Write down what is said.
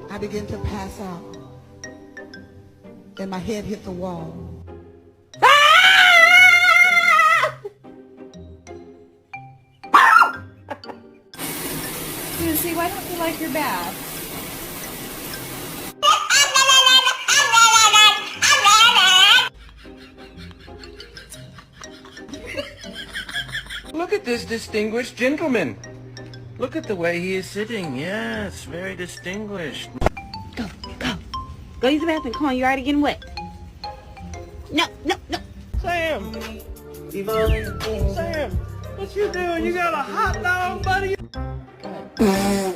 I began to pass out, and my head hit the wall. Lucy, why don't you like your bath? Look at this distinguished gentleman. Look at the way he is sitting. Yes, very distinguished. Go, go. Go use the bathroom. Come on, you're already getting wet. No, no, no. Sam! Sam! What you doing? You got a hot dog, buddy? Go ahead.